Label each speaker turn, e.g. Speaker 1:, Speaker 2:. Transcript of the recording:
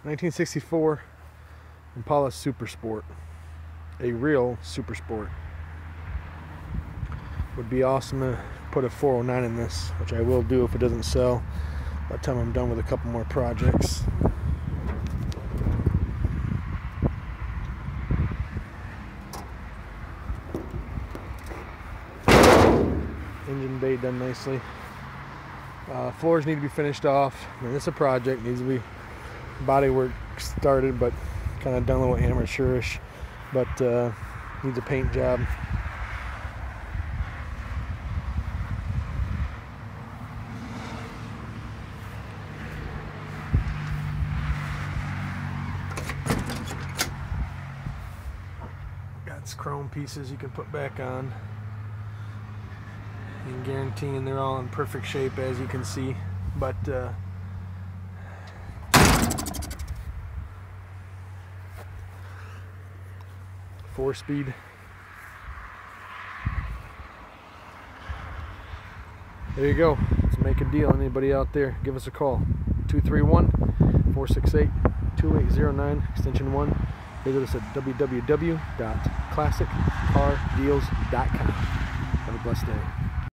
Speaker 1: 1964 Impala Super Sport. A real Super Sport. Would be awesome to put a 409 in this, which I will do if it doesn't sell by the time I'm done with a couple more projects. Engine bay done nicely. Floors need to be finished off. I mean, this is a project, needs to be body work started, but kind of done a little amateurish, but needs a paint job. Got chrome pieces you can put back on. I'm guaranteeing they're all in perfect shape, as you can see, but 4-speed. There you go. Let's make a deal. Anybody out there, give us a call. 231-468-2809, extension 1. Visit us at www.classiccardeals.com. Have a blessed day.